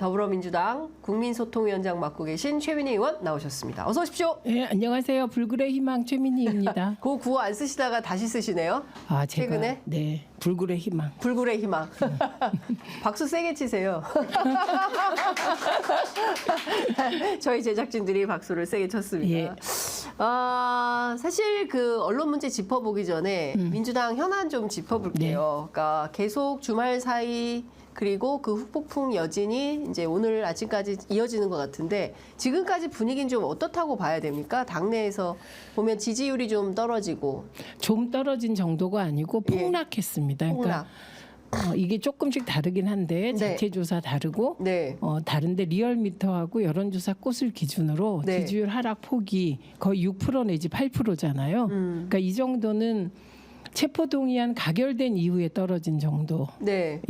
더불어민주당 국민소통위원장 맡고 계신 최민희 의원 나오셨습니다. 어서 오십시오. 네, 안녕하세요. 불굴의 희망 최민희입니다. 그 구호 안 쓰시다가 다시 쓰시네요. 아, 제가 최근에? 네, 불굴의 희망. 불굴의 희망. 박수 세게 치세요. 저희 제작진들이 박수를 세게 쳤습니다. 예. 사실 그 언론 문제 짚어보기 전에 민주당 현안 좀 짚어볼게요. 그러니까 계속 주말 사이 그리고 그 후폭풍 여진이 이제 오늘 아침까지 이어지는 것 같은데 지금까지 분위기는 좀 어떻다고 봐야 됩니까? 당내에서 보면 지지율이 좀 떨어지고 좀 떨어진 정도가 아니고 폭락했습니다. 폭락. 그러니까 이게 조금씩 다르긴 한데 네. 자체조사 다르고 네. 다른데 리얼미터하고 여론조사 꽃을 기준으로 네. 지지율 하락 폭이 거의 6% 내지 8%잖아요. 그러니까 이 정도는 체포동의안 가결된 이후에 떨어진 정도이고 네.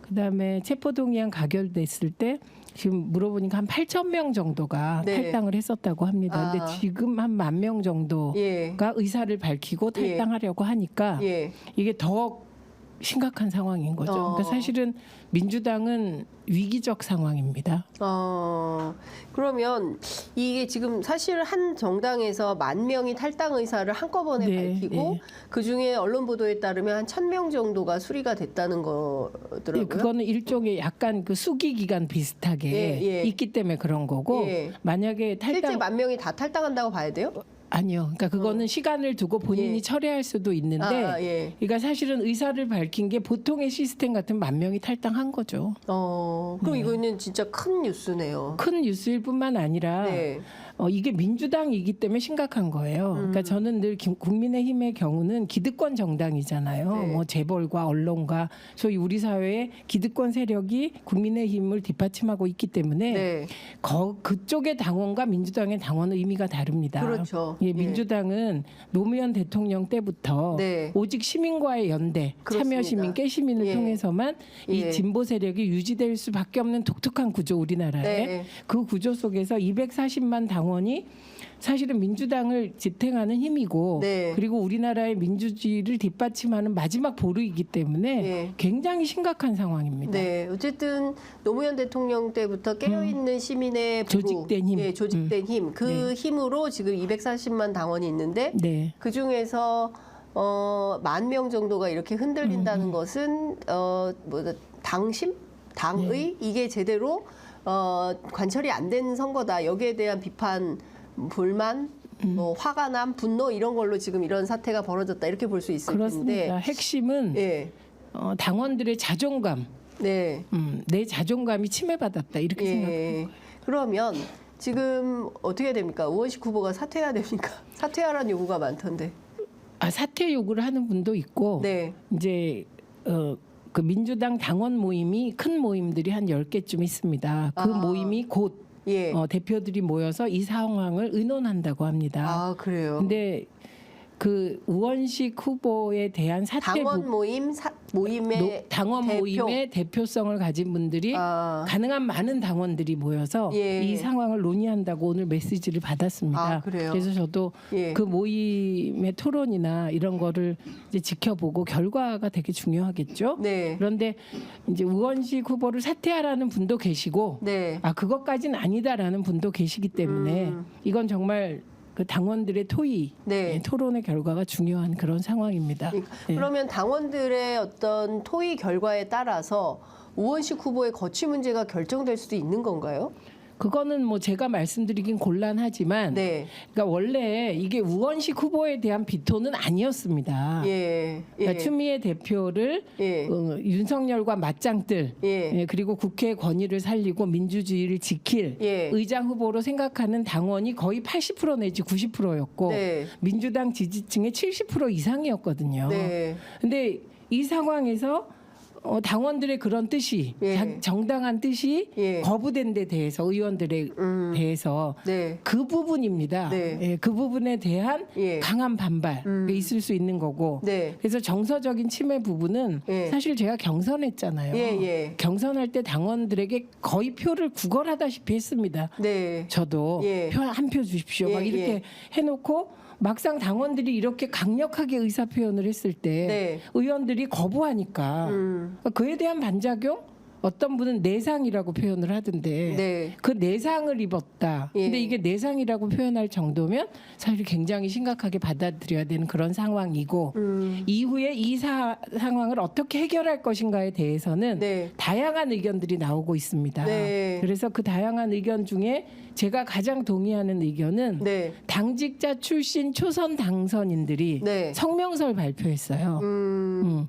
그다음에 체포동의안 가결됐을 때 지금 물어보니까 한 8,000명 정도가 네. 탈당을 했었다고 합니다. 근데 지금 한 10,000명 정도가 예. 의사를 밝히고 탈당하려고 하니까 예. 이게 더 심각한 상황인 거죠. 그러니까 사실은 민주당은 위기적 상황입니다. 그러면 이게 지금 사실 한 정당에서 10,000명이 탈당 의사를 한꺼번에 네, 밝히고 네. 그중에 언론 보도에 따르면 한 1,000명 정도가 수리가 됐다는 거더라고요. 예, 그거는 일종의 약간 그 수기 기간 비슷하게 예, 예. 있기 때문에 그런 거고 예. 만약에 실제 탈당 10,000명이 다 탈당한다고 봐야 돼요? 아니요. 그러니까 그거는 시간을 두고 본인이 예. 철회할 수도 있는데 예. 그러니까 사실은 의사를 밝힌 게 보통의 시스템 같은 10,000명이 탈당한 거죠. 그럼 이거는 진짜 큰 뉴스네요. 큰 뉴스일 뿐만 아니라 네. 이게 민주당이기 때문에 심각한 거예요. 그러니까 저는 늘 국민의힘의 경우는 기득권 정당이잖아요. 네. 뭐 재벌과 언론과 소위 우리 사회의 기득권 세력이 국민의힘을 뒷받침하고 있기 때문에 네. 그쪽의 당원과 민주당의 당원은 의미가 다릅니다. 그렇죠. 예, 예. 민주당은 노무현 대통령 때부터 네. 오직 시민과의 연대, 그렇습니다. 참여시민, 깨시민을 예. 통해서만 예. 이 진보 세력이 유지될 수밖에 없는 독특한 구조 우리나라에 네. 그 구조 속에서 240만 당원이 사실은 민주당을 지탱하는 힘이고 네. 그리고 우리나라의 민주주의를 뒷받침하는 마지막 보루이기 때문에 네. 굉장히 심각한 상황입니다. 네, 어쨌든 노무현 대통령 때부터 깨어있는 시민의 부구, 조직된 힘. 예, 조직된 힘, 그 네. 힘으로 지금 240만 당원이 있는데 네. 그 중에서 10,000명 정도가 이렇게 흔들린다는 것은 당심, 당의 네. 이게 제대로 관철이 안 된 선거다. 여기에 대한 비판, 불만. 뭐 화가 남 분노 이런 걸로 지금 이런 사태가 벌어졌다 이렇게 볼 수 있을 그렇습니다. 텐데 핵심은 예, 당원들의 자존감, 네. 내 자존감이 침해받았다 이렇게 생각합니다. 그러면 지금 어떻게 됩니까? 의원식 후보가 사퇴해야 됩니까? 사퇴하라는 요구가 많던데. 사퇴 요구를 하는 분도 있고 네. 이제 그 민주당 당원 모임이 큰 모임들이 한 10개쯤 있습니다. 그 모임이 곧 예. 대표들이 모여서 이 상황을 의논한다고 합니다. 아, 그래요. 근데 그 우원식 후보에 대한 사퇴 당원 모임의 당원 대표. 모임의 대표성을 가진 분들이 가능한 많은 당원들이 모여서 예. 이 상황을 논의한다고 오늘 메시지를 받았습니다. 아, 그래요? 그래서 저도 예. 그 모임의 토론이나 이런 거를 이제 지켜보고 결과가 되게 중요하겠죠. 네. 그런데 이제 우원식 후보를 사퇴하라는 분도 계시고 네. 그것까지는 아니다라는 분도 계시기 때문에 이건 정말 그 당원들의 토의, 네. 토론의 결과가 중요한 그런 상황입니다. 예. 그러면 당원들의 어떤 토의 결과에 따라서 우원식 후보의 거취 문제가 결정될 수도 있는 건가요? 그거는 뭐 제가 말씀드리긴 곤란하지만, 네. 그러니까 원래 이게 우원식 후보에 대한 비토는 아니었습니다. 예. 그러니까 추미애 대표를 예. 윤석열과 맞짱뜰, 예. 그리고 국회의 권위를 살리고 민주주의를 지킬 예. 의장 후보로 생각하는 당원이 거의 80% 내지 90%였고 네. 민주당 지지층의 70% 이상이었거든요. 네. 근데 이 상황에서 당원들의 그런 뜻이 예. 정당한 뜻이 예. 거부된 데 대해서 의원들에 대해서 네. 그 부분입니다. 네. 예, 그 부분에 대한 예. 강한 반발이 있을 수 있는 거고 네. 그래서 정서적인 침해 부분은 예. 사실 제가 경선했잖아요. 예. 경선할 때 당원들에게 거의 표를 구걸하다시피 했습니다. 네. 저도 예. 표 한 표 주십시오. 예, 막 이렇게 예. 해놓고 막상 당원들이 이렇게 강력하게 의사 표현을 했을 때 네. 의원들이 거부하니까 그에 대한 반작용 어떤 분은 내상이라고 표현을 하던데 네. 그 내상을 입었다. 예. 근데 이게 내상이라고 표현할 정도면 사실 굉장히 심각하게 받아들여야 되는 그런 상황이고 이후에 이 상황을 어떻게 해결할 것인가에 대해서는 네. 다양한 의견들이 나오고 있습니다. 네. 그래서 그 다양한 의견 중에 제가 가장 동의하는 의견은 네. 당직자 출신 초선 당선인들이 네. 성명서를 발표했어요.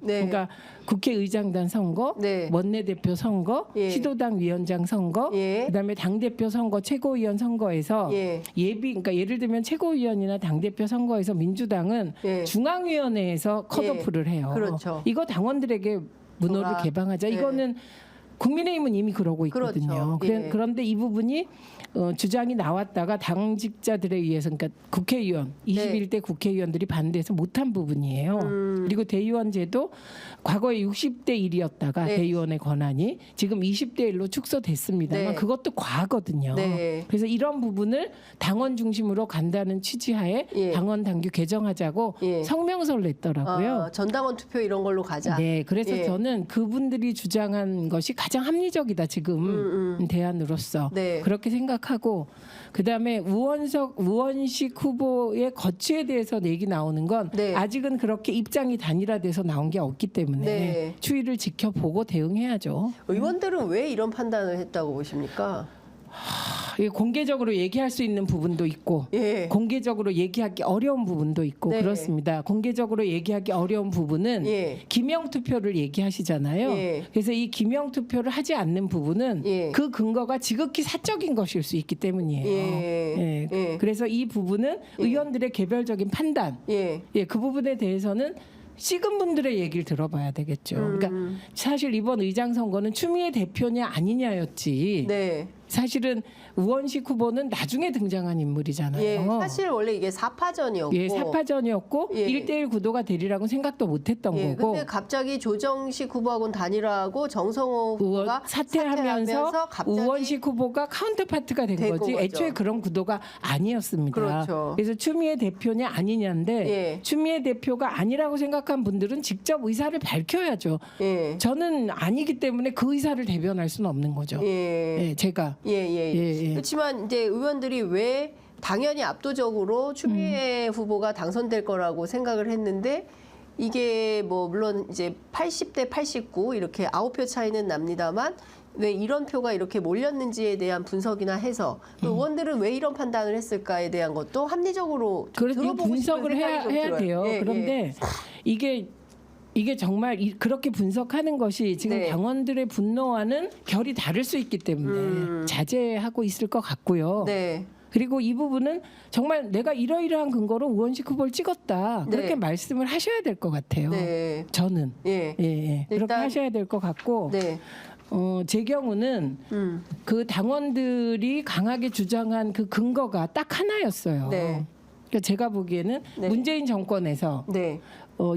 네. 그러니까 국회의장단 선거, 네. 원내대표 선거, 예. 시도당 위원장 선거, 예. 그다음에 당대표 선거, 최고위원 선거에서 예. 그러니까 예를 들면 최고위원이나 당대표 선거에서 민주당은 예. 중앙위원회에서 컷오프를 해요. 그렇죠. 이거 당원들에게 문호를 뭔가, 개방하자. 네. 이거는 국민의힘은 이미 그러고 있거든요. 그렇죠. 예. 그런데 이 부분이 주장이 나왔다가 당직자들에 의해서 그러니까 국회의원 네. 21대 국회의원들이 반대해서 못한 부분이에요. 그리고 대의원제도 과거에 60대 1이었다가 네. 대의원의 권한이 지금 20대 1로 축소됐습니다만 네. 그것도 과거든요. 네. 그래서 이런 부분을 당원 중심으로 간다는 취지하에 예. 당원 당규 개정하자고 예. 성명서를 냈더라고요. 전당원 투표 이런 걸로 가자. 네, 그래서 예. 저는 그분들이 주장한 것이 가장 합리적이다 지금 대안으로서 네. 그렇게 생각하고 그다음에 우원식 후보의 거취에 대해서 얘기 나오는 건 네. 아직은 그렇게 입장이 단일화돼서 나온 게 없기 때문에 네. 추이를 지켜보고 대응해야죠. 의원들은 왜 이런 판단을 했다고 보십니까? 이게 공개적으로 얘기할 수 있는 부분도 있고 예. 공개적으로 얘기하기 어려운 부분도 있고 네. 그렇습니다. 공개적으로 얘기하기 어려운 부분은 예. 기명 투표를 얘기하시잖아요. 예. 그래서 이 기명 투표를 하지 않는 부분은 예. 그 근거가 지극히 사적인 것일 수 있기 때문이에요. 예. 예. 그래서 이 부분은 의원들의 개별적인 판단, 예. 그 부분에 대해서는 식은 분들의 얘기를 들어봐야 되겠죠. 그러니까 사실 이번 의장 선거는 추미애 대표냐 아니냐였지. 네. 사실은 우원식 후보는 나중에 등장한 인물이잖아요. 예. 사실 원래 이게 사파전이었고. 예, 사파전이었고 예. 1대1 구도가 되리라고 생각도 못했던 예. 거고. 근데 갑자기 조정식 후보하고는 단일화하고 정성호 의원 후보가 사퇴하면서 갑자기 우원식 후보가 카운터파트가 된 된 거지 거죠. 애초에 그런 구도가 아니었습니다. 그렇죠. 그래서 추미애 대표냐 아니냐인데 예. 추미애 대표가 아니라고 생각한 분들은 직접 의사를 밝혀야죠. 예. 저는 아니기 때문에 그 의사를 대변할 수는 없는 거죠. 예. 제가 예. 그렇지만 이제 의원들이 왜 당연히 압도적으로 추미애 후보가 당선될 거라고 생각을 했는데 이게 뭐 물론 이제 80대 89 이렇게 9표 차이는 납니다만 왜 이런 표가 이렇게 몰렸는지에 대한 분석이나 해서 의원들은 왜 이런 판단을 했을까에 대한 것도 합리적으로 좀 그래서 들어보고 분석을 싶은 생각이 좀 해야 들어요. 돼요. 예, 그런데 이게 정말 그렇게 분석하는 것이 지금 네. 당원들의 분노와는 결이 다를 수 있기 때문에 자제하고 있을 것 같고요. 네. 그리고 이 부분은 정말 내가 이러이러한 근거로 우원식 후보를 찍었다. 그렇게 네. 말씀을 하셔야 될 것 같아요. 네. 저는. 예. 그렇게 일단- 하셔야 될 것 같고 네. 제 경우는 그 당원들이 강하게 주장한 그 근거가 딱 하나였어요. 네. 그러니까 제가 보기에는 네. 문재인 정권에서 네.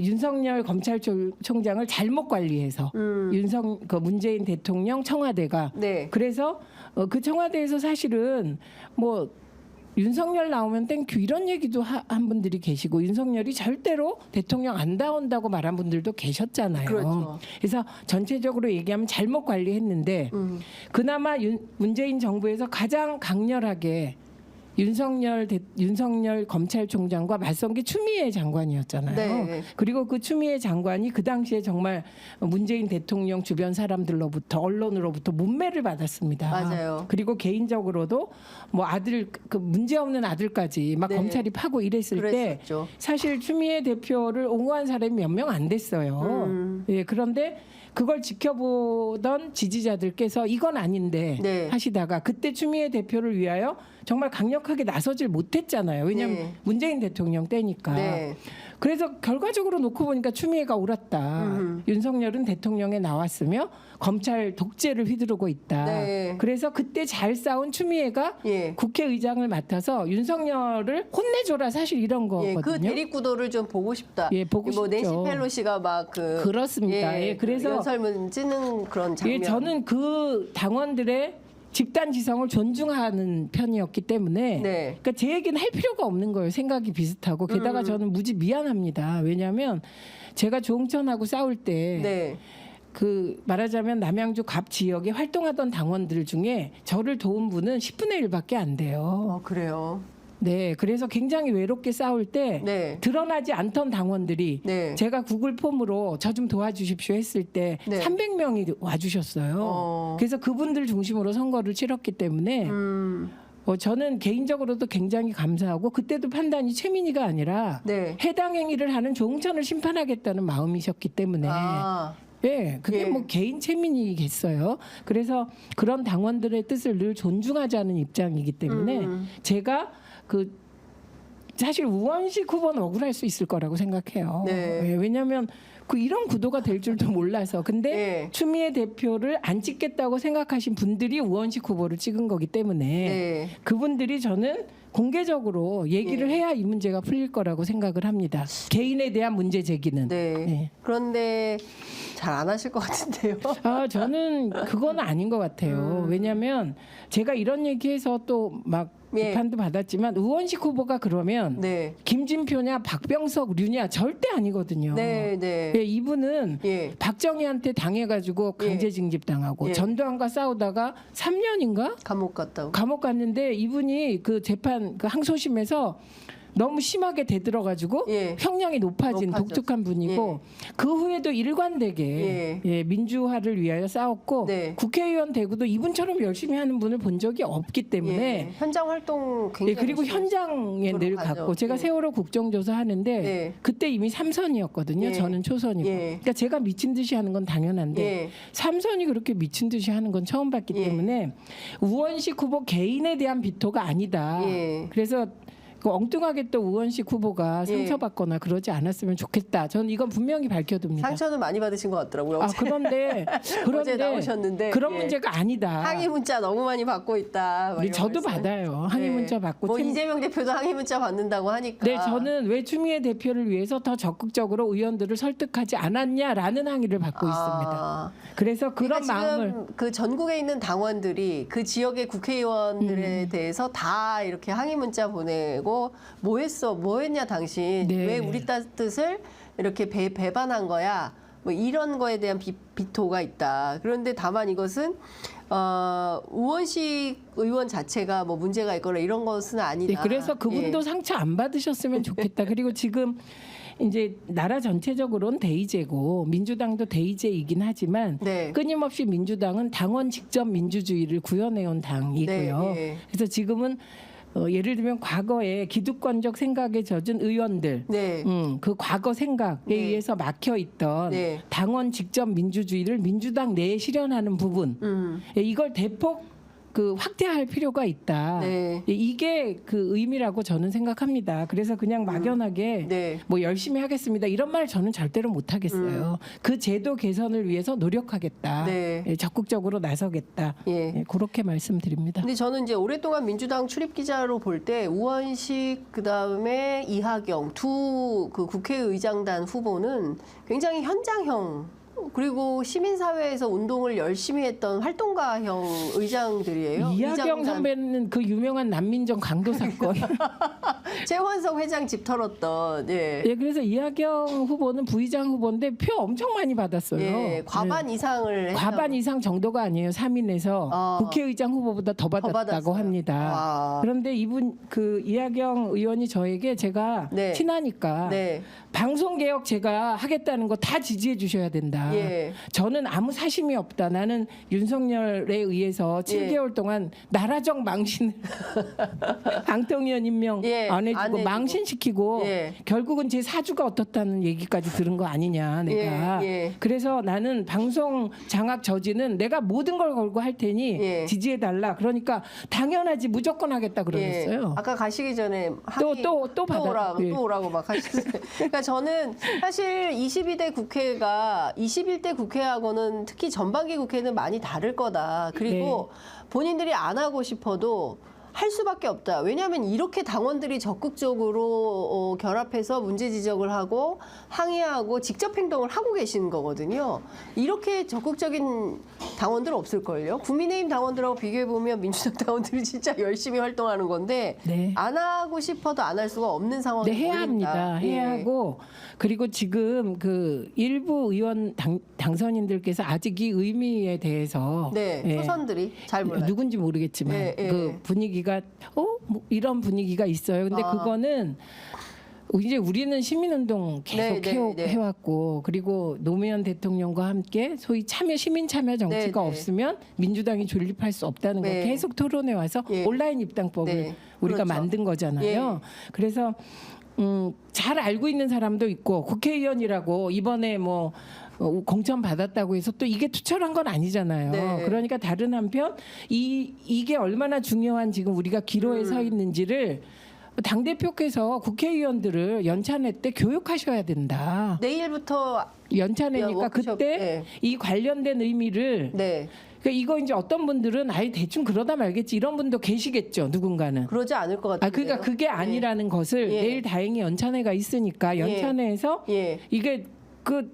윤석열 검찰총장을 잘못 관리해서 그 문재인 대통령 청와대가 네. 그래서 그 청와대에서 사실은 뭐 윤석열 나오면 땡큐 이런 얘기도 한 분들이 계시고 윤석열이 절대로 대통령 안 나온다고 말한 분들도 계셨잖아요. 그렇죠. 그래서 전체적으로 얘기하면 잘못 관리했는데 그나마 문재인 정부에서 가장 강렬하게 윤석열 검찰총장과 맞선 게 추미애 장관이었잖아요. 네. 그리고 그 추미애 장관이 그 당시에 정말 문재인 대통령 주변 사람들로부터 언론으로부터 문매를 받았습니다. 맞아요. 그리고 개인적으로도 뭐 아들 그 문제 없는 아들까지 막 네. 검찰이 파고 이랬을 때 그랬었죠. 사실 추미애 대표를 옹호한 사람이 몇 명 안 됐어요. 그런데 그걸 지켜보던 지지자들께서 이건 아닌데 네. 하시다가 그때 추미애 대표를 위하여 정말 강력하게 나서질 못했잖아요. 왜냐하면 네. 문재인 대통령 때니까. 네. 그래서 결과적으로 놓고 보니까 추미애가 옳았다. 윤석열은 대통령에 나왔으며 검찰 독재를 휘두르고 있다. 네. 그래서 그때 잘 싸운 추미애가 예. 국회의장을 맡아서 윤석열을 혼내줘라 사실 이런 예, 거거든요. 그 대립 구도를 좀 보고 싶다. 예, 보고 뭐 싶죠. 낸시 펠로시가 막 그렇습니다. 예, 그래서 연설문 찌는 그런 장면. 예, 저는 그 당원들의 집단 지성을 존중하는 편이었기 때문에 네. 그러니까 제 얘기는 할 필요가 없는 거예요. 생각이 비슷하고 게다가 저는 무지 미안합니다. 왜냐하면 제가 조응천하고 싸울 때 네. 그 말하자면 남양주 갑 지역에 활동하던 당원들 중에 저를 도운 분은 10분의 1밖에 안 돼요. 그래요. 네, 그래서 굉장히 외롭게 싸울 때 네. 드러나지 않던 당원들이 네. 제가 구글 폼으로 저 좀 도와주십시오 했을 때 네. 300명이 와주셨어요. 그래서 그분들 중심으로 선거를 치렀기 때문에 저는 개인적으로도 굉장히 감사하고 그때도 판단이 최민희가 아니라 네. 해당 행위를 하는 조응천을 심판하겠다는 마음이셨기 때문에 아, 네, 그게 예. 뭐 개인 책임이겠어요. 그래서 그런 당원들의 뜻을 늘 존중하자는 입장이기 때문에 제가 그 사실 우원식 후보는 억울할 수 있을 거라고 생각해요. 네. 예, 왜냐하면 그 이런 구도가 될 줄도 몰라서. 근데 네. 추미애 대표를 안 찍겠다고 생각하신 분들이 우원식 후보를 찍은 거기 때문에 네. 그분들이 저는 공개적으로 얘기를 예. 해야 이 문제가 풀릴 거라고 생각을 합니다. 개인에 대한 문제 제기는. 네. 네. 그런데 잘 안 하실 것 같은데요. 저는 그건 아닌 것 같아요. 왜냐하면 제가 이런 얘기해서 또 막 예. 비판도 받았지만 우원식 후보가 그러면 네. 김진표냐 박병석류냐 절대 아니거든요. 네, 네. 예, 이분은 예. 박정희한테 당해가지고 강제 징집당하고 예. 전두환과 싸우다가 3년인가 감옥 갔다고. 감옥 갔는데 이분이 그 재판 그 항소심에서 너무 심하게 대들어가지고 예. 형량이 높아진 높아졌어. 독특한 분이고 그 후에도 일관되게 예, 민주화를 위하여 싸웠고 네. 국회의원 되고도 이분처럼 열심히 하는 분을 본 적이 없기 때문에 예. 현장 활동 굉장히 예, 그리고 현장에 늘 가죠. 갔고 제가 예. 세월호 국정조사 하는데 네. 그때 이미 3선이었거든요. 예. 저는 초선이고. 예. 그러니까 제가 미친 듯이 하는 건 당연한데 예. 3선이 그렇게 미친 듯이 하는 건 처음 봤기 예. 때문에 우원식 후보 개인에 대한 비토가 아니다. 예. 그래서 그 엉뚱하게 또 우원식 후보가 예. 상처받거나 그러지 않았으면 좋겠다. 저는 이건 분명히 밝혀둡니다. 상처는 많이 받으신 것 같더라고요. 아 어제. 그런데 어제 나오셨는데 그런 예. 문제가 아니다. 항의 문자 너무 많이 받고 있다. 막 우리 이런 저도 말씀. 받아요. 항의 예. 문자 받고. 뭐 참- 이재명 대표도 항의 문자 받는다고 하니까. 네, 저는 왜 추미애 대표를 위해서 더 적극적으로 의원들을 설득하지 않았냐라는 항의를 받고 있습니다. 그래서 그런 그러니까 마음을 지금 그 전국에 있는 당원들이 그 지역의 국회의원들에 대해서 다 이렇게 항의 문자 보내고 뭐 했어, 뭐 했냐 당신, 네. 왜 우리 뜻을 이렇게 배반한 거야, 뭐 이런 거에 대한 비토가 있다. 그런데 다만 이것은 우원식 의원 자체가 뭐 문제가 있거나 이런 것은 아니다. 네, 그래서 그분도 예. 상처 안 받으셨으면 좋겠다. 그리고 지금 이제 나라 전체적으로는 대의제고 민주당도 대의제이긴 하지만 네. 끊임없이 민주당은 당원 직접 민주주의를 구현해온 당이고요. 네, 네. 그래서 지금은 예를 들면 과거에 기득권적 생각에 젖은 의원들, 네. 그 과거 생각에 네. 의해서 막혀 있던 네. 당원 직접 민주주의를 민주당 내에 실현하는 부분, 이걸 대폭 그 확대할 필요가 있다. 네. 이게 그 의미라고 저는 생각합니다. 그래서 그냥 막연하게 네. 뭐 열심히 하겠습니다. 이런 말 저는 절대로 못 하겠어요. 그 제도 개선을 위해서 노력하겠다. 네. 예, 적극적으로 나서겠다. 예. 예, 그렇게 말씀드립니다. 근데 저는 이제 오랫동안 민주당 출입 기자로 볼 때 우원식 그다음에 이하경 두 그 국회의장단 후보는 굉장히 현장형 그리고 시민사회에서 운동을 열심히 했던 활동가형 의장들이에요. 이하경 의장단. 선배는 그 유명한 난민정 강도 사건. 최원석 회장 집 털었던 예. 예, 그래서 이하경 후보는 부의장 후보인데 표 엄청 많이 받았어요. 예, 과반 이상을 했다고. 과반 이상 정도가 아니에요. 3인에서 국회의장 후보보다 더 받았다고 받았어요. 합니다. 와. 그런데 이분 그 이하경 의원이 저에게 제가 네. 친하니까 네. 방송 개혁 제가 하겠다는 거 다 지지해 주셔야 된다. 예. 저는 아무 사심이 없다. 나는 윤석열에 의해서 7개월 동안 나라적 망신을 방통위원 임명 예, 안 해주고 안 해주고. 망신시키고 예. 결국은 제 사주가 어떻다는 얘기까지 들은 거 아니냐 내가. 예, 예. 그래서 나는 방송 장악 저지는 내가 모든 걸 걸고 할 테니 예. 지지해 달라. 그러니까 당연하지 무조건 하겠다 그러셨어요. 예. 아까 가시기 전에 또 받아- 오라고 예. 또 오라고 막 하셨어요. 그러니까 저는 사실 22대 국회가 21대 국회하고는 특히 전반기 국회는 많이 다를 거다. 그리고 네. 본인들이 안 하고 싶어도 할 수밖에 없다. 왜냐하면 이렇게 당원들이 적극적으로 결합해서 문제 지적을 하고 항의하고 직접 행동을 하고 계시는 거거든요. 이렇게 적극적인 당원들 없을걸요. 국민의힘 당원들하고 비교해보면 민주당 당원들이 진짜 열심히 활동하는 건데 네. 안 하고 싶어도 안 할 수가 없는 상황이 네, 해야 합니다. 해야 하고 그리고 지금 그 일부 의원 당선인들께서 아직 이 의미에 대해서 네, 예, 초선들이 잘 몰라요. 누군지 모르겠지만 예, 예. 그 분위기가 뭐 이런 분위기가 있어요. 근데 그거는 이제 우리는 시민운동 계속 해왔고 그리고 노무현 대통령과 함께 소위 시민 참여 정치가 없으면 민주당이 존립할 수 없다는 걸 계속 토론해 와서 온라인 입당법을 우리가 그렇죠. 만든 거잖아요. 그래서 잘 알고 있는 사람도 있고 국회의원이라고 이번에 뭐 공천 받았다고 해서 또 이게 투철한 건 아니잖아요. 네. 그러니까 다른 한편 이게 얼마나 중요한 지금 우리가 기로에 서 있는지를 당대표께서 국회의원들을 연찬회 때 교육하셔야 된다. 내일부터 연찬회니까 워크숍, 그때 이 관련된 의미를 그러니까 이거 이제 어떤 분들은 아예 대충 그러다 말겠지 이런 분도 계시겠죠. 누군가는. 그러지 않을 것 같아요. 그러니까 그게 아니라는 것을 내일 다행히 연찬회가 있으니까 연찬회에서 이게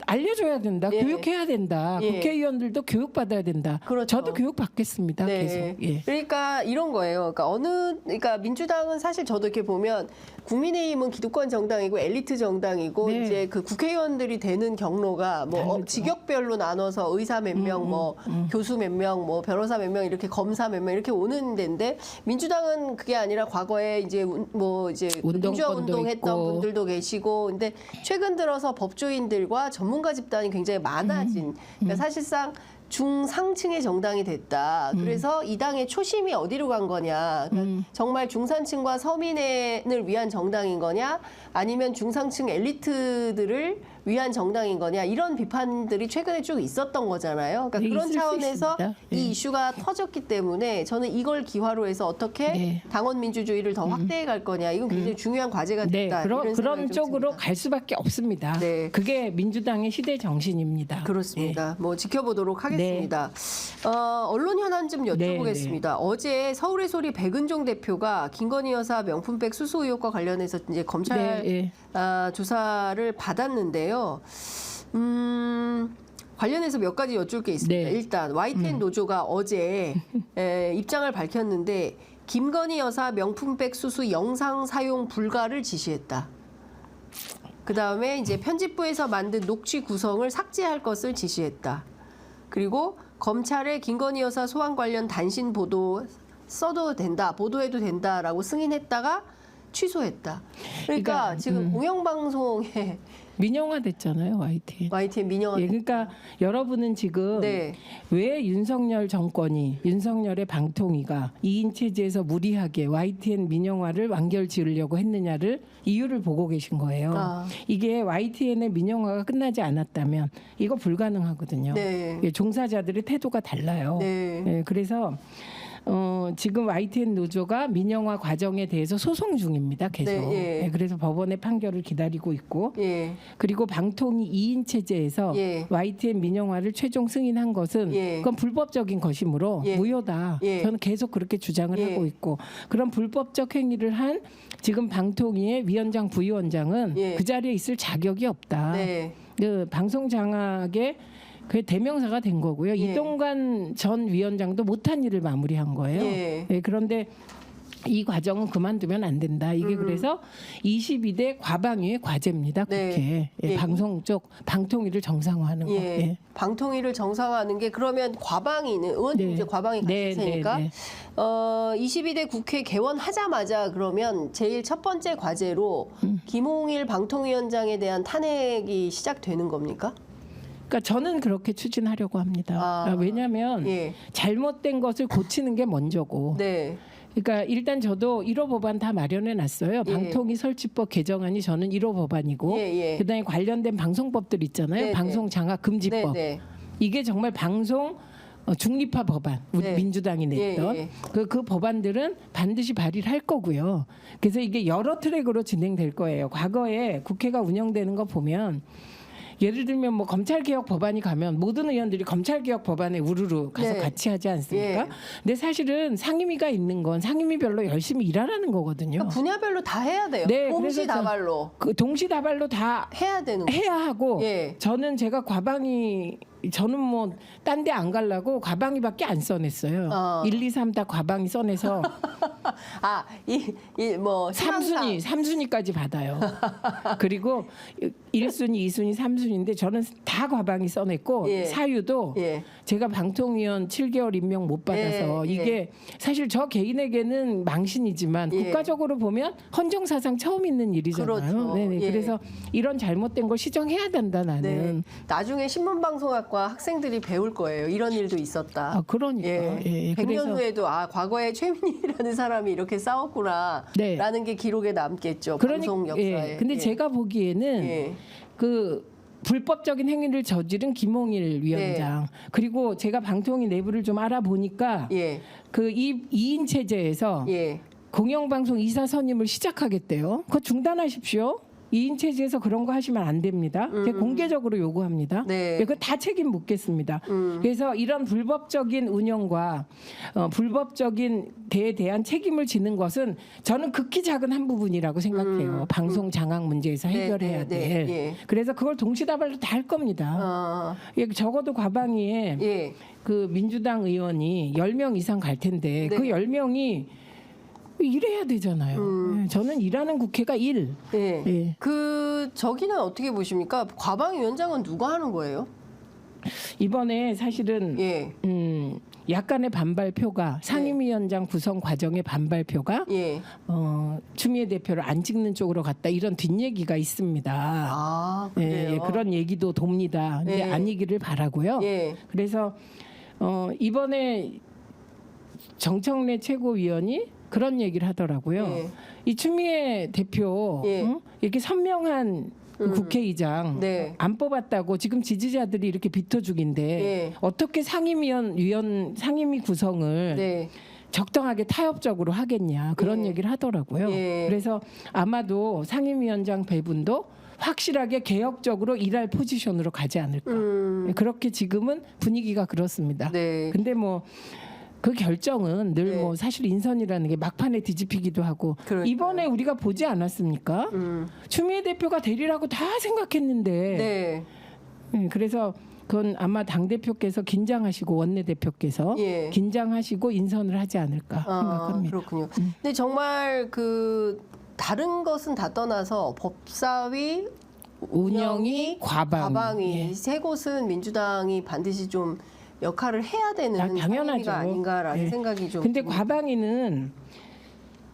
알려줘야 된다. 교육해야 된다. 국회의원들도 교육받아야 된다. 그렇죠. 저도 교육받겠습니다. 계속. 그러니까 이런 거예요. 그러니까 민주당은 사실 저도 이렇게 보면 국민의힘은 기득권 정당이고 엘리트 정당이고 이제 그 국회의원들이 되는 경로가 뭐 직역별로 나눠서 의사 몇 명, 뭐 교수 몇 명, 뭐 변호사 몇 명 이렇게 검사 몇 명 이렇게 오는 데인데 민주당은 그게 아니라 과거에 이제 뭐 이제 민주화 운동했던 분들도 계시고 근데 최근 들어서 법조인들과 전문가 집단이 굉장히 많아진 그러니까 사실상 중상층의 정당이 됐다. 그래서 이 당의 초심이 어디로 간 거냐. 그러니까 정말 중산층과 서민을 위한 정당인 거냐 아니면 중상층 엘리트들을 위한 정당인 거냐 이런 비판들이 최근에 쭉 있었던 거잖아요. 그러니까 그런 차원에서 이 이슈가 터졌기 때문에 저는 이걸 기화로 해서 어떻게 당원 민주주의를 더 확대해 갈 거냐 이건 굉장히 중요한 과제가 됐다. 그런 쪽으로 갈 수밖에 없습니다. 그게 민주당의 시대 정신입니다. 그렇습니다. 뭐 지켜보도록 하겠습니다. 언론 현안 좀 여쭤보겠습니다. 어제 서울의 소리 백은종 대표가 김건희 여사 명품백 수수 의혹과 관련해서 이제 검찰 조사를 받았는데요. 관련해서 몇 가지 여쭐 게 있습니다. 일단 YTN 노조가 어제 입장을 밝혔는데 김건희 여사 명품백 수수 영상 사용 불가를 지시했다. 그다음에 이제 편집부에서 만든 녹취 구성을 삭제할 것을 지시했다. 그리고 검찰에 김건희 여사 소환 관련 단신 보도 써도 된다, 보도해도 된다라고 승인했다가 취소했다. 그러니까 지금 공영방송에 민영화됐잖아요, YTN 민영화. 그러니까 여러분은 지금 왜 윤석열 정권이 윤석열의 방통위가 2인 체제에서 무리하게 YTN 민영화를 완결지으려고 했느냐를 이유를 보고 계신 거예요. 이게 YTN의 민영화가 끝나지 않았다면 이거 불가능하거든요. 종사자들의 태도가 달라요. 그래서 지금 YTN 노조가 민영화 과정에 대해서 소송 중입니다. 계속. 그래서 법원의 판결을 기다리고 있고 그리고 방통위 2인 체제에서 YTN 민영화를 최종 승인한 것은 그건 불법적인 것이므로 무효다. 저는 계속 그렇게 주장을 하고 있고 그런 불법적 행위를 한 지금 방통위의 위원장 부위원장은 그 자리에 있을 자격이 없다. 그 방송 장악의 그게 대명사가 된 거고요. 이동관 전 위원장도 못한 일을 마무리한 거예요. 그런데 이 과정은 그만두면 안 된다. 이게 그래서 22대 과방위의 과제입니다. 국회 방송 쪽 방통위를 정상화하는 거. 방통위를 정상화하는 게 그러면 과방위는 의원님 이제 과방위 같을 테니까 22대 국회 개원하자마자 그러면 제일 첫 번째 과제로 김홍일 방통위원장에 대한 탄핵이 시작되는 겁니까? 그러니까 저는 그렇게 추진하려고 합니다. 왜냐하면 잘못된 것을 고치는 게 먼저고. 그러니까 일단 저도 1호 법안 다 마련해 놨어요. 방통위 설치법 개정안이 저는 1호 법안이고 그다음에 관련된 방송법들 있잖아요. 방송 장악 금지법. 이게 정말 방송 중립화 법안 우리 민주당이 냈던 그 법안들은 반드시 발의를 할 거고요. 그래서 이게 여러 트랙으로 진행될 거예요. 과거에 국회가 운영되는 거 보면 예를 들면 뭐 검찰개혁 법안이 가면 모든 의원들이 검찰개혁 법안에 우르르 가서 네. 같이 하지 않습니까? 예. 근데 사실은 상임위가 있는 건 상임위별로 열심히 일하라는 거거든요. 그러니까 분야별로 다 해야 돼요. 네, 동시다발로 그 동시다발로 다 해야 되는 거예요. 해야 하고 예. 저는 뭐 딴 데 안 가려고 과방위밖에 안 써냈어요. 1, 2, 3 다 과방위 써내서 뭐 3순위까지 받아요. 그리고 1순위, 2순위, 3순위인데 저는 다 과방위 써냈고 예. 사유도 예. 제가 방통위원 7개월 임명 못 받아서 예. 이게 사실 저 개인에게는 망신이지만 예. 국가적으로 보면 헌정사상 처음 있는 일이잖아요. 그렇죠. 네네. 예. 그래서 이런 잘못된 걸 시정해야 된다 나는. 네. 나중에 신문방송학과 학생들이 배울 거예요. 이런 일도 있었다. 아, 그러니까. 예. 예. 100년 후에도 과거에 최민희라는 사람이 이렇게 싸웠구나 네. 라는 게 기록에 남겠죠. 방송 역사에. 예. 근데 예. 제가 보기에는 예. 그 불법적인 행위를 저지른 김홍일 위원장 그리고 제가 방통위 내부를 좀 알아보니까 예. 그 2인 체제에서 예. 공영방송 이사 선임을 시작하겠대요. 그거 중단하십시오. 2인 체제에서 그런 거 하시면 안 됩니다. 제가 공개적으로 요구합니다. 네. 그거 다 책임 묻겠습니다. 그래서 이런 불법적인 운영과 불법적인 데에 대한 책임을 지는 것은 저는 극히 작은 한 부분이라고 생각해요. 방송 장악 문제에서 네, 해결해야 네, 될. 네, 예. 그래서 그걸 동시다발로 다 할 겁니다. 예, 적어도 과방위에 예. 그 민주당 의원이 10명 이상 갈 텐데 네. 그 10명이 일해야 되잖아요. 예, 저는 일하는 국회가 일. 예. 예. 그 저기는 어떻게 보십니까? 과방위원장은 누가 하는 거예요? 이번에 사실은 예. 약간의 반발표가 상임위원장 구성 과정의 반발표가 예. 추미애 대표를 안 찍는 쪽으로 갔다 이런 뒷얘기가 있습니다. 아, 그래요. 예, 그런 얘기도 돕니다. 근데 예. 아니기를 바라고요. 예. 그래서 이번에 정청래 최고위원이 그런 얘기를 하더라고요. 예. 이 추미애 대표 예. 응? 이렇게 선명한 그 국회의장 네. 안 뽑았다고 지금 지지자들이 이렇게 비터죽인데 예. 어떻게 상임위 구성을 네. 적당하게 타협적으로 하겠냐 그런 예. 얘기를 하더라고요. 예. 그래서 아마도 상임위원장 배분도 확실하게 개혁적으로 일할 포지션으로 가지 않을까. 그렇게 지금은 분위기가 그렇습니다. 네. 근데 뭐 그 결정은 늘 네. 뭐 사실 인선이라는 게 막판에 뒤집히기도 하고 그러니까요. 이번에 우리가 보지 않았습니까? 추미애 대표가 되리라고 다 생각했는데 네. 그래서 그건 아마 당 대표께서 긴장하시고 원내 대표께서 예. 긴장하시고 인선을 하지 않을까 생각합니다. 그렇군요. 근데 정말 그 다른 것은 다 떠나서 법사위 운영이 과방위. 이 세 곳은 민주당이 반드시 좀 역할을 해야 되는 당연하죠. 상임위가 아닌가라는 예. 생각이 좀. 근데 듭니다. 과방위는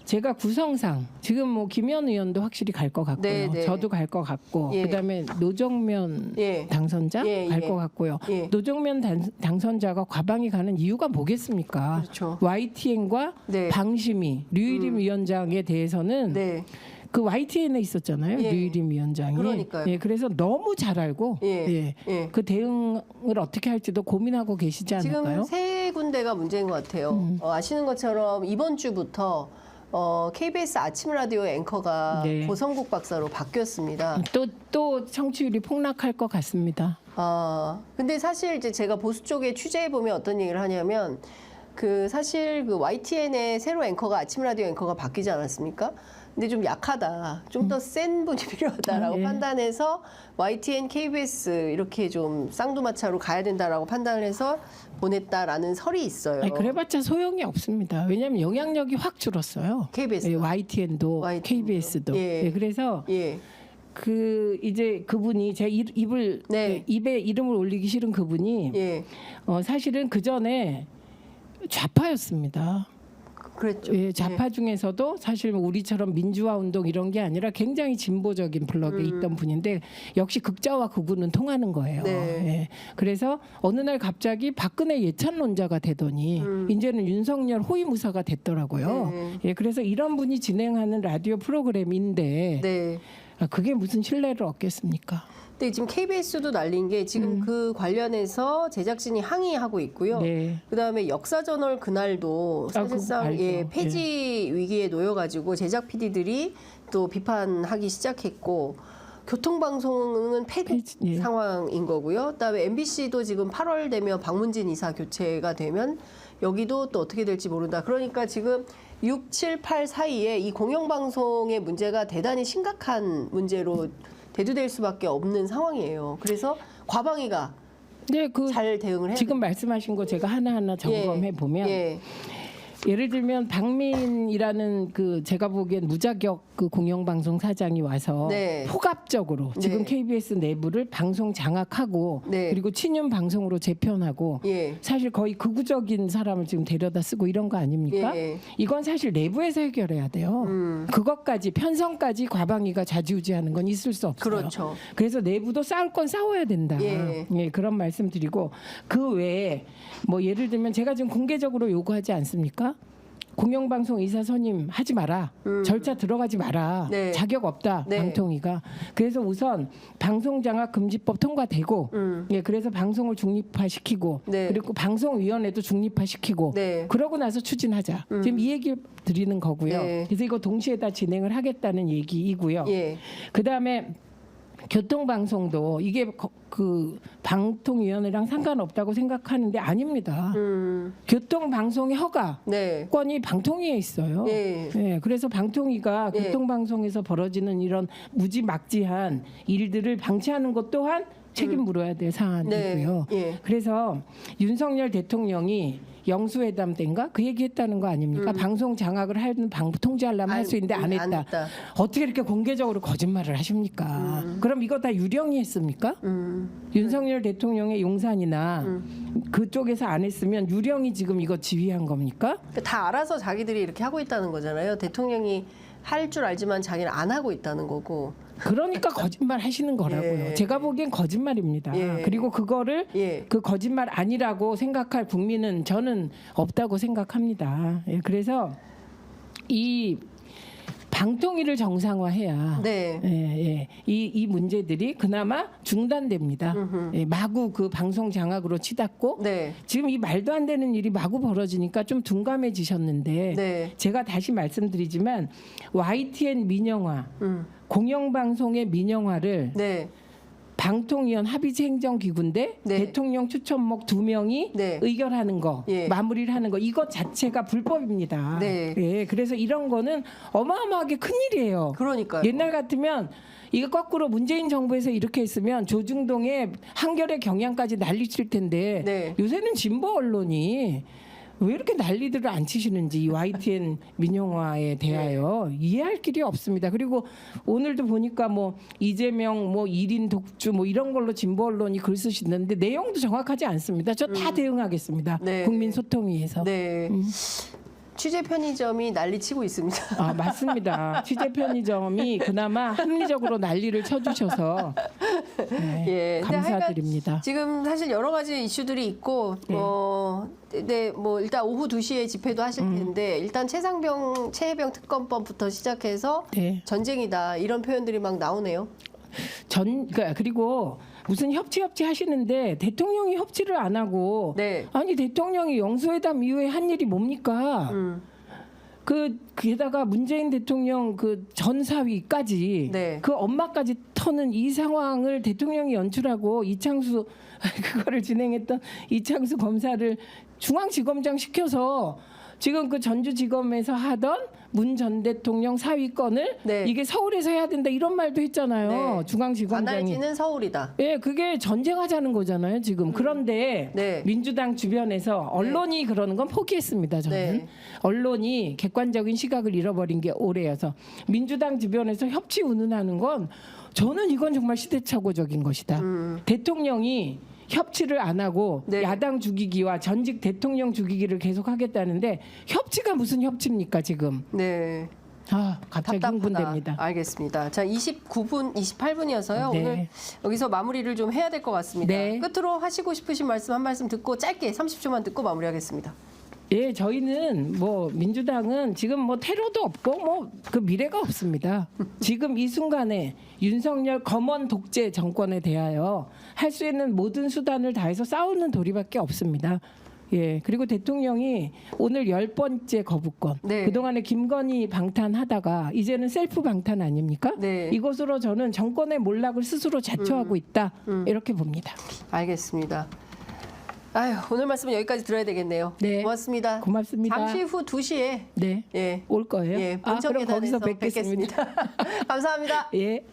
제가 구성상 지금 뭐 김현 의원도 확실히 갈 것 같고요. 네, 네. 저도 갈 것 같고 예. 그다음에 노정면 예. 당선자 예, 갈 예. 것 같고요. 예. 노정면 당선자가 과방위 가는 이유가 뭐겠습니까? 그렇죠. YTN과 네. 방심위 류일임 위원장에 대해서는 네. 그 YTN에 있었잖아요. 예. 류일임 위원장이. 그러니까요. 예, 그래서 너무 잘 알고 예. 예. 그 대응을 어떻게 할지도 고민하고 계시지 않을까요? 지금 세 군데가 문제인 것 같아요. 아시는 것처럼 이번 주부터 KBS 아침 라디오 앵커가 네. 고성국 박사로 바뀌었습니다. 또 청취율이 폭락할 것 같습니다. 근데 사실 이제 제가 보수 쪽에 취재해 보면 어떤 얘기를 하냐면 그 사실 그 YTN의 새로 앵커가 아침 라디오 앵커가 바뀌지 않았습니까? 근데 좀 약하다. 좀 더 센 분이 필요하다라고 예. 판단해서 YTN, KBS 이렇게 좀 쌍두마차로 가야 된다라고 판단을 해서 보냈다라는 설이 있어요. 아니, 그래봤자 소용이 없습니다. 왜냐하면 영향력이 확 줄었어요. KBS. 예, YTN도 KBS도. 예. 예, 그래서 예. 그 이제 그분이 제 네. 입에 이름을 올리기 싫은 그분이 예. 사실은 그 전에 좌파였습니다. 그랬죠. 예, 좌파 중에서도 사실 뭐 우리처럼 민주화 운동 이런 게 아니라 굉장히 진보적인 블록에 있던 분인데 역시 극자와 극우는 통하는 거예요. 네. 예. 그래서 어느 날 갑자기 박근혜 예찬론자가 되더니 이제는 윤석열 호위무사가 됐더라고요. 네. 예, 그래서 이런 분이 진행하는 라디오 프로그램인데 네. 그게 무슨 신뢰를 얻겠습니까? 근데 지금 KBS도 날린 게 지금 그 관련해서 제작진이 항의하고 있고요. 네. 그다음에 역사저널 그날도 그거 사실상 알죠. 폐지 위기에 놓여가지고 제작 PD들이 또 비판하기 시작했고 교통방송은 폐지 예. 상황인 거고요. 그다음에 MBC도 지금 8월 되면 박문진 이사 교체가 되면 여기도 또 어떻게 될지 모른다. 그러니까 지금 6, 7, 8 사이에 이 공영방송의 문제가 대단히 심각한 문제로 대두될 수밖에 없는 상황이에요. 그래서 과방위가 네, 잘 대응을 해야 지금 말씀하신 거 제가 하나하나 점검해 보면 예. 예를 들면 박민이라는 제가 보기엔 무자격 그 공영방송 사장이 와서 네. 포갑적으로 지금 네. KBS 내부를 방송 장악하고 네. 그리고 친윤 방송으로 재편하고 예. 사실 거의 극우적인 사람을 지금 데려다 쓰고 이런 거 아닙니까? 예. 이건 사실 내부에서 해결해야 돼요. 그것까지 편성까지 과방위가 좌지우지하는 건 있을 수 없어요. 그렇죠. 그래서 내부도 싸울 건 싸워야 된다. 예. 예, 그런 말씀드리고 그 외에 뭐 예를 들면 제가 지금 공개적으로 요구하지 않습니까? 공영방송 이사 선임 하지 마라. 절차 들어가지 마라. 네. 자격 없다. 네. 방통위가. 그래서 우선 방송장악금지법 통과되고 예, 그래서 방송을 중립화시키고 네. 그리고 방송위원회도 중립화시키고 네. 그러고 나서 추진하자. 지금 이 얘기 드리는 거고요. 네. 그래서 이거 동시에 다 진행을 하겠다는 얘기이고요. 예. 그다음에 교통방송도 이게 그 방통위원회랑 상관없다고 생각하는데 아닙니다. 교통방송의 허가권이 네. 방통위에 있어요. 예. 네, 그래서 방통위가 예. 교통방송에서 벌어지는 이런 무지막지한 일들을 방치하는 것 또한 책임 물어야 될 사안이고요. 네. 예. 그래서 윤석열 대통령이 영수회담 때인가 그 얘기했다는 거 아닙니까? 방송 장악을 하는 방법 통제하려면 할 수 있는데 안 했다. 어떻게 이렇게 공개적으로 거짓말을 하십니까? 그럼 이거 다 유령이 했습니까? 윤석열 대통령의 용산이나 그쪽에서 안 했으면 유령이 지금 이거 지휘한 겁니까? 다 알아서 자기들이 이렇게 하고 있다는 거잖아요. 대통령이 할 줄 알지만 자기는 안 하고 있다는 거고. 그러니까 거짓말 하시는 거라고요. 예. 제가 보기엔 거짓말입니다. 예. 그리고 그거를 예. 그 거짓말 아니라고 생각할 국민은 저는 없다고 생각합니다. 예, 그래서 이 방통위를 정상화해야 네. 이 문제들이 그나마 중단됩니다. 예, 마구 그 방송 장악으로 치닫고 네. 지금 이 말도 안 되는 일이 마구 벌어지니까 좀 둔감해지셨는데 네. 제가 다시 말씀드리지만 YTN 민영화 공영방송의 민영화를 네. 방통위원 합의체 행정기구인데 네. 대통령 추천목 2명이 네. 의결하는 거 예. 마무리를 하는 거 이것 자체가 불법입니다. 네. 예, 그래서 이런 거는 어마어마하게 큰일이에요. 그러니까요. 옛날 같으면 이거 거꾸로 문재인 정부에서 이렇게 했으면 조중동의 한겨레 경향까지 난리칠 텐데 네. 요새는 진보 언론이 왜 이렇게 난리들을 안 치시는지 이 YTN 민영화에 대하여 이해할 길이 없습니다. 그리고 오늘도 보니까 뭐 이재명 뭐 1인 독주 뭐 이런 걸로 진보 언론이 글 쓰시는데 내용도 정확하지 않습니다. 저 다 대응하겠습니다. 네. 국민소통위에서. 네. 취재 편의점이 난리치고 있습니다. 아, 맞습니다. 취재 편의점이 그나마 합리적으로 난리를 쳐주셔서 네, 예, 근데 감사드립니다. 지금 사실 여러 가지 이슈들이 있고 뭐 일단 오후 2시에 집회도 하실 텐데 일단 최해병 특검법부터 시작해서 네. 전쟁이다 이런 표현들이 막 나오네요. 그리고 무슨 협치 하시는데 대통령이 협치를 안 하고 네. 아니 대통령이 영수회담 이후에 한 일이 뭡니까? 게다가 문재인 대통령 그 전사위까지 네. 그 엄마까지 터는 이 상황을 대통령이 연출하고 이창수 그거를 진행했던 이창수 검사를 중앙지검장 시켜서 지금 그 전주지검에서 하던 문 전 대통령 사위권을 네. 이게 서울에서 해야 된다 이런 말도 했잖아요. 네. 중앙지검장이. 관할지는 서울이다. 예, 그게 전쟁하자는 거잖아요, 지금. 그런데 네. 민주당 주변에서 언론이 그러는 건 포기했습니다, 저는. 네. 언론이 객관적인 시각을 잃어버린 게 오래여서 민주당 주변에서 협치 운운하는 건 저는 이건 정말 시대착오적인 것이다. 대통령이 협치를 안 하고 네. 야당 죽이기와 전직 대통령 죽이기를 계속하겠다는데 협치가 무슨 협치입니까, 지금? 네. 아, 갑자기 답답하다. 흥분됩니다. 알겠습니다. 자, 28분이어서요. 네. 오늘 여기서 마무리를 좀 해야 될 것 같습니다. 네. 끝으로 하시고 싶으신 말씀 한 말씀 듣고 짧게 30초만 듣고 마무리하겠습니다. 예, 저희는 뭐 민주당은 지금 뭐 테러도 없고 뭐 그 미래가 없습니다. 지금 이 순간에 윤석열 검언 독재 정권에 대하여 할 수 있는 모든 수단을 다해서 싸우는 도리밖에 없습니다. 예, 그리고 대통령이 오늘 10번째 거부권. 네. 그동안에 김건희 방탄하다가 이제는 셀프 방탄 아닙니까? 네. 이것으로 저는 정권의 몰락을 스스로 자초하고 있다. 이렇게 봅니다. 알겠습니다. 아유, 오늘 말씀은 여기까지 들어야 되겠네요. 네. 고맙습니다. 고맙습니다. 잠시 후 2시에 네. 예. 올 거예요? 예, 그럼 거기서 본청계단에서 뵙겠습니다. 뵙겠습니다. 감사합니다. 예.